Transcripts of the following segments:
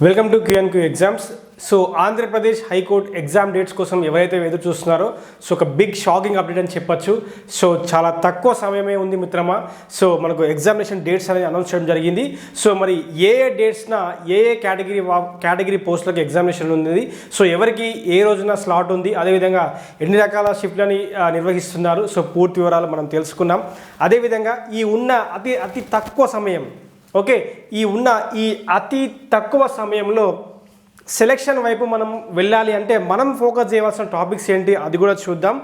Welcome to క్యూఎన్క్యూ exams. So Andhra Pradesh high court exam dates కోసం ఎవరైతే ఎదురు చూస్తున్నారో సో ఒక బిగ్ షాకింగ్ అప్డేట్ అని చెప్పొచ్చు. సో చాలా తక్కువ సమయమే ఉంది మిత్రమా. సో మనకు ఎగ్జామినేషన్ డేట్స్ అనేది అనౌన్స్ చేయడం జరిగింది. సో మరి ఏ డేట్స్న ఏ కేటగిరీ పోస్టులకు ఎగ్జామినేషన్ ఉంది, సో ఎవరికి ఏ రోజున స్లాట్ ఉంది, అదేవిధంగా ఎన్ని రకాల షిఫ్ట్లని నిర్వహిస్తున్నారు, సో పూర్తి వివరాలు మనం తెలుసుకున్నాం. అదేవిధంగా ఈ ఉన్న అతి తక్కువ సమయం, ఓకే, ఈ అతి తక్కువ సమయంలో సెలెక్షన్ వైపు మనం వెళ్ళాలి అంటే మనం ఫోకస్ చేయవలసిన టాపిక్స్ ఏంటి అది కూడా చూద్దాం.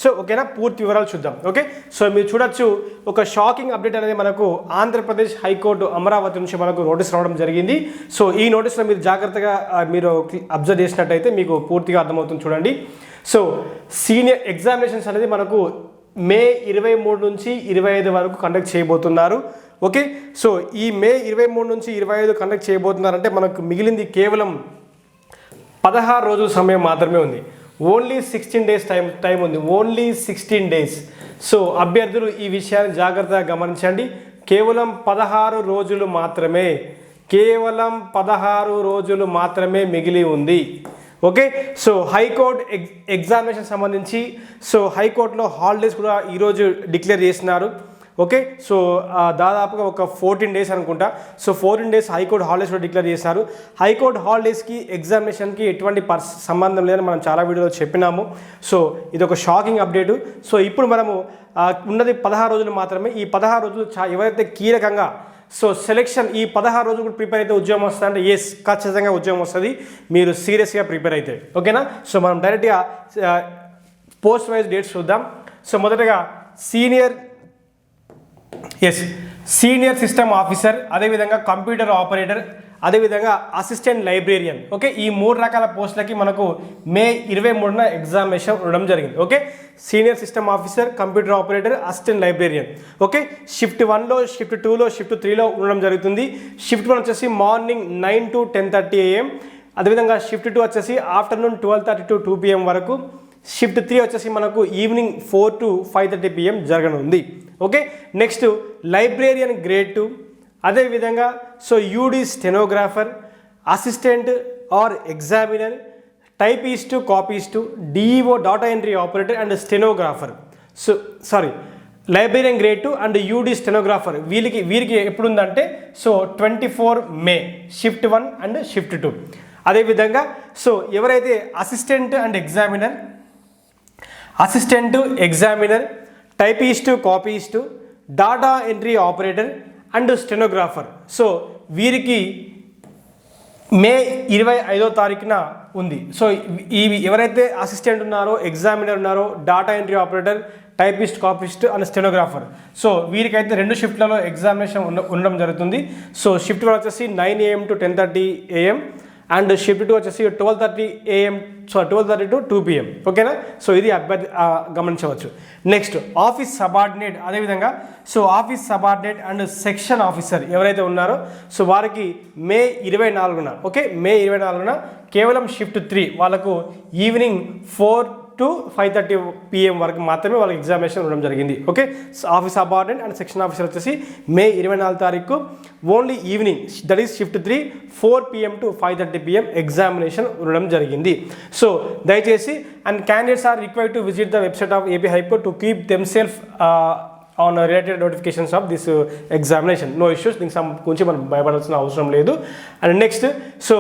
సో ఓకేనా, పూర్తి వివరాలు చూద్దాం. ఓకే, సో మీరు చూడొచ్చు ఒక షాకింగ్ అప్డేట్ అనేది మనకు ఆంధ్రప్రదేశ్ హైకోర్టు అమరావతి నుంచి మనకు నోటీస్ రావడం జరిగింది. సో ఈ నోటీస్లో మీరు జాగ్రత్తగా మీరు అబ్జర్వ్ చేసినట్టయితే మీకు పూర్తిగా అర్థమవుతుంది. చూడండి, సో సీనియర్ ఎగ్జామినేషన్స్ అనేది మనకు మే 23 నుంచి 25 వరకు కండక్ట్ చేయబోతున్నారు. ఓకే, సో ఈ మే 23 నుంచి 25 కండక్ట్ చేయబోతున్నారంటే మనకు మిగిలింది కేవలం 16 రోజుల సమయం మాత్రమే ఉంది. ఓన్లీ 16 డేస్ టైం ఉంది, ఓన్లీ 16 డేస్. సో అభ్యర్థులు ఈ విషయాన్ని జాగ్రత్తగా గమనించండి. కేవలం 16 రోజులు మాత్రమే, కేవలం 16 రోజులు మాత్రమే మిగిలి ఉంది. ఓకే, సో హైకోర్టు ఎగ్జామినేషన్ సంబంధించి సో హైకోర్టులో హాలిడేస్ కూడా ఈరోజు డిక్లేర్ చేసినారు. ఓకే, సో దాదాపుగా ఒక 14 డేస్ అనుకుంటా. సో 14 డేస్ హైకోర్టు హాలిడేస్ కూడా డిక్లేర్ చేశారు. హైకోర్టు హాలిడేస్కి ఎగ్జామినేషన్కి ఎటువంటి సంబంధం లేదని మనం చాలా వీడియోలో చెప్పినాము. సో ఇది ఒక షాకింగ్ అప్డేటు. సో ఇప్పుడు మనము ఉన్నది 16 రోజులు మాత్రమే. ఈ 16 రోజులు ఎవరైతే కీలకంగా సో సెలెక్షన్ ఈ 16 రోజులు కూడా ప్రిపేర్ అయితే ఉద్యోగం వస్తుంది అంటే ఎస్, ఖచ్చితంగా ఉద్యోగం వస్తుంది మీరు సీరియస్గా ప్రిపేర్ అయితే. ఓకేనా, సో మనం డైరెక్ట్గా పోస్ట్ వైజ్ డేట్స్ చూద్దాం. సో మొదటగా సీనియర్ సిస్టమ్ ఆఫీసర్, అదేవిధంగా కంప్యూటర్ ఆపరేటర్, అదేవిధంగా అసిస్టెంట్ లైబ్రేరియన్. ఓకే, ఈ 3 రకాల పోస్టులకి మనకు మే 23న ఎగ్జామినేషన్ ఉండడం జరిగింది. Okay, senior system officer, computer operator, assistant librarian. Okay, shift 1లో, షిఫ్ట్ 2లో, షిఫ్ట్ 3లో ఉండడం జరుగుతుంది. షిఫ్ట్ 1 వచ్చేసి మార్నింగ్ 9 to 10:30 AM, అదేవిధంగా షిఫ్ట్ 2 వచ్చేసి ఆఫ్టర్నూన్ 12:30 to 2 PM వరకు. షిఫ్ట్ 3 వచ్చేసి మనకు ఈవినింగ్ 4 to 5:30 PM జరగనుంది. ఓకే, నెక్స్ట్ లైబ్రేరియన్ గ్రేడ్ 2, అదేవిధంగా so UD stenographer, assistant or examiner, typist, copyist, DEO data entry operator and stenographer. So librarian grade 2 and UD stenographer వీరికి ఎప్పుడుందంటే so 24 May shift 1 and shift 2. అదేవిధంగా so ఎవరైతే assistant examiner, typist, copyist, data entry operator and stenographer, so వీరికి May 25వ తారీఖున ఉంది. So ఎవరైతే assistant ఉన్నారో, examiner ఉన్నారో, data entry operator, typist, copyist and stenographer, so వీరికైతే 2 షిఫ్ట్లలో ఎగ్జామినేషన్ ఉండడం జరుగుతుంది. సో షిఫ్ట్ 1 వచ్చేసి 9 AM to 10:30 AM and shift 2 వచ్చేసి 12:30 to 2 PM. ఓకేనా, సో ఇది అభ్యర్థి గమనించవచ్చు. నెక్స్ట్ ఆఫీస్ సబార్డినేట్, అదేవిధంగా so office subordinate and section officer ఎవరైతే ఉన్నారో సో వారికి మే 24న, ఓకే, మే 24న కేవలం షిఫ్ట్ 3 వాళ్ళకు ఈవినింగ్ 4 to 5:30 PM వరకు మాత్రమే వాళ్ళకి ఎగ్జామినేషన్ ఉండడం జరిగింది. Okay, office subordinate and section officer వచ్చేసి మే 24 తారీఖు only evening, that is shift 3 4 PM to 5:30 PM examination ఉండడం జరిగింది. సో దయచేసి and candidates are required to visit the website of AP high court to keep themselves on related notifications of this examination. No issues, దీనికి గురించి మనం భయపడాల్సిన అవసరం లేదు. And next so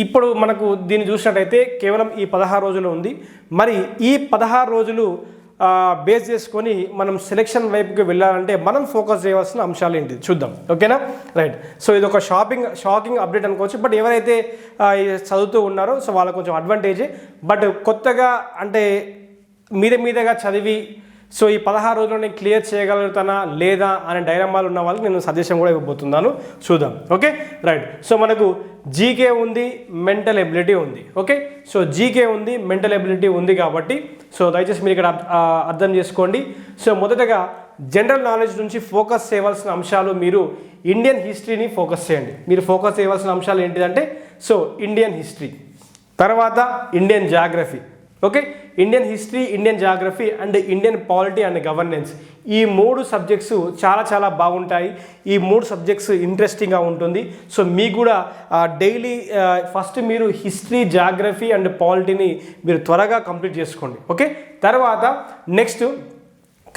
ఇప్పుడు మనకు దీన్ని చూసినట్టయితే కేవలం ఈ 16 రోజులు ఉంది. మరి ఈ 16 రోజులు బేస్ చేసుకొని మనం సెలెక్షన్ వైపుకి వెళ్ళాలంటే మనం ఫోకస్ చేయవలసిన అంశాలు ఏంటి చూద్దాం. ఓకేనా, రైట్. సో ఇది ఒక షాకింగ్ అప్డేట్ అనుకోవచ్చు. బట్ ఎవరైతే చదువుతూ ఉన్నారో సో వాళ్ళకు కొంచెం అడ్వాంటేజే. బట్ కొత్తగా అంటే మీదగా చదివి సో ఈ 16 రోజుల్లో నేను క్లియర్ చేయగలుగుతానా లేదా అనే డైలమాలు ఉన్న వాళ్ళకి నేను సజెషన్ కూడా ఇవ్వబోతున్నాను, చూద్దాం. Okay, right. సో మనకు జీకే ఉంది, మెంటల్ ఎబిలిటీ ఉంది. ఓకే, సో జీకే ఉంది, మెంటల్ ఎబిలిటీ ఉంది కాబట్టి సో దయచేసి మీరు ఇక్కడ అర్థం చేసుకోండి. సో మొదటగా జనరల్ నాలెడ్జ్ నుంచి ఫోకస్ చేయవలసిన అంశాలు, మీరు ఇండియన్ హిస్టరీని ఫోకస్ చేయండి. మీరు ఫోకస్ చేయవలసిన అంశాలు ఏంటిదంటే సో ఇండియన్ హిస్టరీ, తర్వాత Indian geography. Okay, Indian history, Indian geography and Indian polity and governance, ఈ 3 సబ్జెక్ట్స్ చాలా బాగుంటాయి. ఈ 3 సబ్జెక్ట్స్ ఇంట్రెస్టింగ్గా ఉంటుంది. సో మీకు కూడా డైలీ ఫస్ట్ మీరు హిస్టరీ, జాగ్రఫీ అండ్ పాలిటీని మీరు త్వరగా కంప్లీట్ చేసుకోండి. ఓకే, తర్వాత next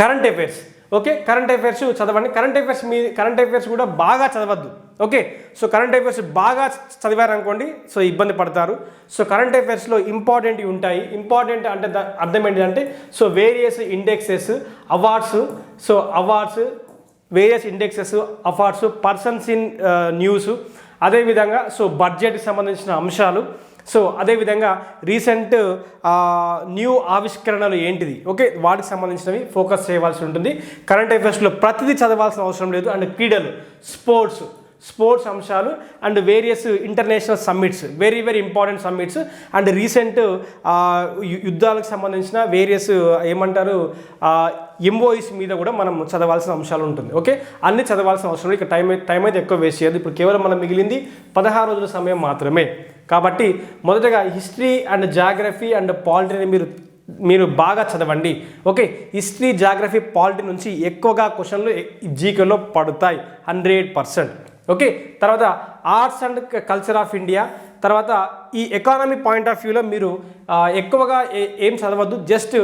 current affairs. Okay, current affairs చదవండి. కరెంట్ అఫైర్స్ కూడా బాగా చదవద్దు. ఓకే, సో కరెంట్ అఫైర్స్ బాగా చదివారనుకోండి, సో ఇబ్బంది పడతారు. సో కరెంట్ అఫైర్స్లో ఇంపార్టెంట్వి ఉంటాయి. ఇంపార్టెంట్ అంటే అర్థం ఏంటంటే, so various indexes, awards, various indexes, awards, persons in news, అదేవిధంగా సో బడ్జెట్కి సంబంధించిన అంశాలు, సో అదేవిధంగా రీసెంట్ న్యూ ఆవిష్కరణలు ఏంటిది, ఓకే, వాటికి సంబంధించినవి ఫోకస్ చేయవలసి ఉంటుంది. కరెంట్ అఫైర్స్లో ప్రతిదీ చదవాల్సిన అవసరం లేదు. అండ్ క్రీడలు, స్పోర్ట్స్ అంశాలు and various international summits, very important summits and recent యుద్ధాలకు సంబంధించిన వేరియస్ ఏమంటారు ఎంఓఈస్ మీద కూడా మనం చదవాల్సిన అంశాలు ఉంటుంది. ఓకే, అన్ని చదవాల్సిన అవసరం లేదు. ఇక టైం అయితే ఎక్కువ వేస్ట్ చేయదు. ఇప్పుడు కేవలం మనం మిగిలింది 16 రోజుల సమయం మాత్రమే. కాబట్టి మొదటగా హిస్టరీ అండ్ జాగ్రఫీ అండ్ పాలిటీని మీరు బాగా చదవండి. ఓకే, హిస్టరీ, జాగ్రఫీ, పాలిటీ నుంచి ఎక్కువగా క్వశ్చన్లు జీకేలో పడతాయి 100%. ఓకే, తర్వాత arts and culture of India, తర్వాత ఈ ఎకానమీ పాయింట్ ఆఫ్ వ్యూలో మీరు ఎక్కువగా ఏం చదవద్దు, జస్ట్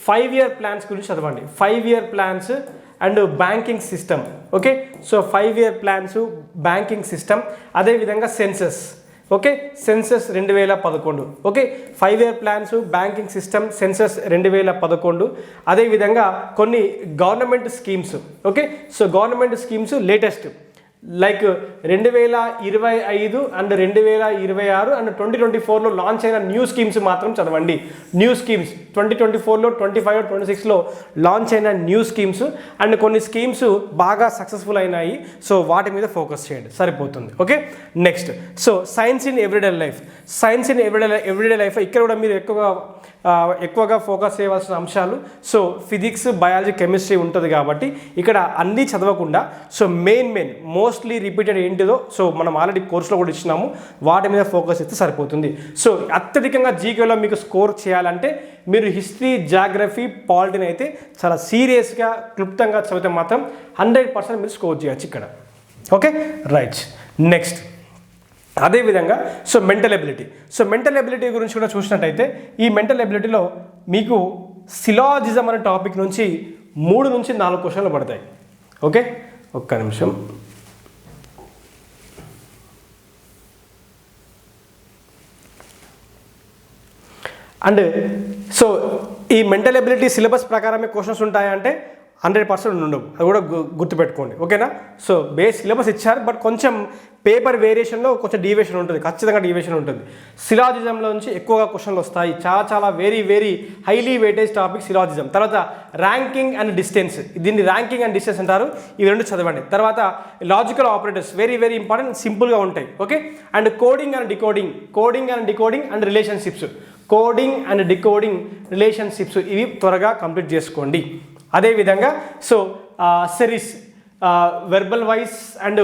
5-year ప్లాన్స్ గురించి చదవండి. 5-year plans and banking system. Okay, so 5-year plans, banking system, అదేవిధంగా census. Okay, census 2011. Okay, 5-year plans, banking system, census 2011. అదేవిధంగా కొన్ని government schemes. Okay, so government schemes latest like 2025 and 2026 and 2024లో launch అయిన new schemes మాత్రం చదవండి. New schemes 2024లో, 25, 26లో launch అయిన న్యూ స్కీమ్స్ అండ్ కొన్ని స్కీమ్స్ బాగా సక్సెస్ఫుల్ అయినాయి. సో వాటి మీద ఫోకస్ చేయండి, సరిపోతుంది. Okay, next so science in everyday life. ఇక్కడ కూడా మీరు ఎక్కువగా ఫోకస్ చేయవలసిన అంశాలు సో ఫిజిక్స్, బయాలజీ, కెమిస్ట్రీ ఉంటుంది. కాబట్టి ఇక్కడ అన్నీ చదవకుండా సో మెయిన్ మోస్ట్లీ రిపీటెడ్ ఏంటిదో సో మనం ఆల్రెడీ కోర్సులో కూడా ఇచ్చినాము, వాటి మీద ఫోకస్ చేస్తే సరిపోతుంది. సో అత్యధికంగా జీకేలో మీకు స్కోర్ చేయాలంటే మీరు హిస్టరీ, జాగ్రఫీ, పాలిటీని అయితే చాలా సీరియస్గా, క్లుప్తంగా చదివితే మాత్రం 100% మీరు స్కోర్ చేయొచ్చు ఇక్కడ. Okay, right. నెక్స్ట్ అదేవిధంగా సో మెంటల్ ఎబిలిటీ గురించి కూడా చూసినట్టయితే ఈ మెంటల్ ఎబిలిటీలో మీకు సిలాజిజం అనే టాపిక్ నుంచి 3 నుంచి 4 క్వశ్చన్లు పడతాయి. ఓకే, ఒక్క నిమిషం. అండ్ సో ఈ మెంటల్ ఎబిలిటీ సిలబస్ ప్రకారమే క్వశ్చన్స్ ఉంటాయంటే 100% ఉండవు, అది కూడా గుర్తుపెట్టుకోండి. ఓకేనా, సో బేస్ సిలబస్ ఇచ్చారు, బట్ కొంచెం పేపర్ వేరియేషన్లో కొంచెం డీవియేషన్ ఉంటుంది, ఖచ్చితంగా డీవియేషన్ ఉంటుంది. సిలాజిజంలో నుంచి ఎక్కువగా క్వశ్చన్లు వస్తాయి, చాలా very highly weightage topic syllogism. తర్వాత ర్యాంకింగ్ అండ్ డిస్టెన్స్, దీన్ని ర్యాంకింగ్ అండ్ డిస్టెన్స్ అంటారు, ఇవి 2 చదవండి. తర్వాత లాజికల్ ఆపరేటర్స్ వెరీ ఇంపార్టెంట్, సింపుల్గా ఉంటాయి. Okay, and coding and decoding and relationships, ఇవి త్వరగా కంప్లీట్ చేసుకోండి. అదేవిధంగా so series, verbal voice and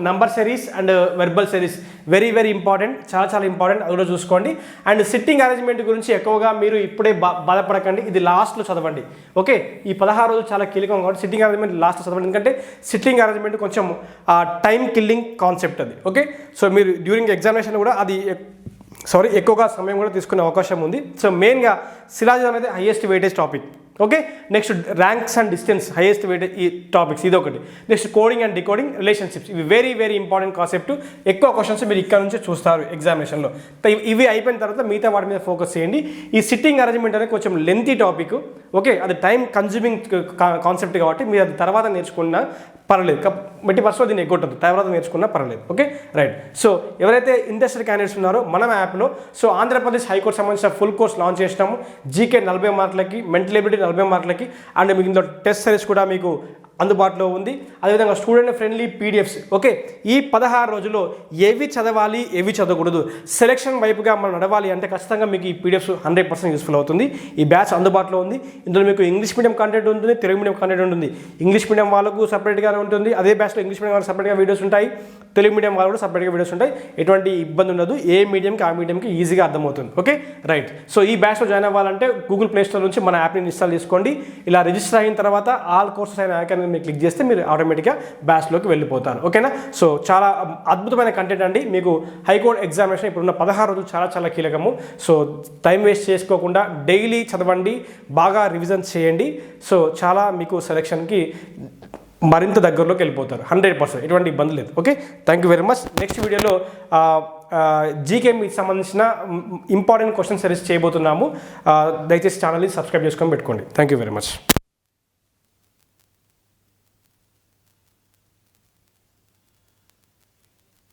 number series and verbal series very important, చాలా ఇంపార్టెంట్, అది కూడా చూసుకోండి. అండ్ సిట్టింగ్ అరేంజ్మెంట్ గురించి ఎక్కువగా మీరు ఇప్పుడే బాధపడకండి, ఇది లాస్ట్లో చదవండి. ఓకే, ఈ 16 రోజులు చాలా కీలకం కాబట్టి సిట్టింగ్ అరేంజ్మెంట్ లాస్ట్లో చదవండి, ఎందుకంటే సిట్టింగ్ అరేంజ్మెంట్ కొంచెం టైం కిల్లింగ్ కాన్సెప్ట్ అది. ఓకే, సో మీరు డ్యూరింగ్ ఎగ్జామినేషన్ కూడా అది ఎక్కువగా సమయం కూడా తీసుకునే అవకాశం ఉంది. సో మెయిన్గా సిలాజిజం అయితే highest weightage topic. Okay, next ranks and distance highest weightage ఈ టాపిక్స్, ఇది ఒకటి. Next coding and decoding, relationships, ఇవి వెరీ ఇంపార్టెంట్ కాన్సెప్ట్. ఎక్కువ క్వశ్చన్స్ మీరు ఇక్కడ నుంచి చూస్తారు ఎగ్జామినేషన్లో. ఇవి అయిపోయిన తర్వాత మిగతా వాటి మీద ఫోకస్ చేయండి. ఈ సిట్టింగ్ అరేంజ్మెంట్ అనేది కొంచెం లెంతీ టాపిక్. ఓకే, అది టైం కన్జ్యూమింగ్ కాన్సెప్ట్ కాబట్టి మీరు అది తర్వాత నేర్చుకున్నా పర్లేదు, బట్టి ఫస్ట్ దీన్ని ఎగ్గొట్టదు, తర్వాత నేర్చుకున్నా పర్లేదు. Okay, right. సో ఎవరైతే ఇంట్రెస్టెడ్ క్యాండిడేట్స్ ఉన్నారో మనం యాప్లో సో ఆంధ్రప్రదేశ్ హైకోర్టు సంబంధించిన ఫుల్ కోర్స్ లాంచ్ చేసినాము. జీకే 40 మార్కులకి, మెంటల్ ఎబిలిటీ 40 మార్కులకి, అండ్ మీకు ఇందులో టెస్ట్ సిరీస్ కూడా మీకు అందుబాటులో ఉంది. అదేవిధంగా స్టూడెంట్ ఫ్రెండ్లీ పీడిఎఫ్స్. ఓకే, ఈ 16 రోజుల్లో ఏవి చదవాలి ఏవి చదవకూడదు సెలెక్షన్ వైపుగా మనం నడవాలి అంటే ఖచ్చితంగా మీకు ఈ పీడిఎఫ్స్ 100% యూస్ఫుల్ అవుతుంది. ఈ బ్యాచ్ అందుబాటులో ఉంది. ఇందులో మీకు ఇంగ్లీష్ మీడియం కంటెంట్ ఉంటుంది, తెలుగు మీడియం కంటెంట్ ఉంటుంది. ఇంగ్లీష్ మీడియం వాళ్ళకు సపరేట్గానే ఉంటుంది. అదే బ్యాచ్లో ఇంగ్లీష్ మీడియం వాళ్ళకి సపరేట్గా వీడియోస్ ఉంటాయి, తెలుగు మీడియం వాళ్ళు కూడా సపరేట్గా వీడియోస్ ఉంటాయి. ఎటువంటి ఇబ్బంది ఉండదు. ఏ మీడియంకి ఆ మీడియంకి ఈజీగా అర్థమవుతుంది. Okay right. సో ఈ బ్యాచ్లో జాయిన్ అవ్వాలంటే గూగుల్ ప్లే స్టోర్ నుంచి మన యాప్ని ఇన్స్టాల్ చేసుకోండి. ఇలా రిజిస్టర్ అయిన తర్వాత ఆల్ కోర్సెస్ అయిన ఐకాన్ మీరు క్లిక్ చేస్తే మీరు ఆటోమేటిక్గా బ్యాచ్లోకి వెళ్ళిపోతారు. ఓకేనా. సో చాలా అద్భుతమైన కంటెంట్ అండి. మీకు హైకోర్టు ఎగ్జామినేషన్ ఇప్పుడున్న 16 రోజులు చాలా చాలా కీలకము. సో టైం వేస్ట్ చేసుకోకుండా డైలీ చదవండి, బాగా రివిజన్ చేయండి. సో చాలా మీకు సెలెక్షన్కి మరింత దగ్గరలోకి వెళ్ళిపోతారు 100%. ఎటువంటి ఇబ్బంది లేదు. Okay, thank you very much. Next వీడియోలో జీకే మీకు సంబంధించిన ఇంపార్టెంట్ క్వశ్చన్ సిరీస్ చేయబోతున్నాము. దయచేసి ఛానల్ని సబ్స్క్రైబ్ చేసుకొని పెట్టుకోండి. Thank you very much.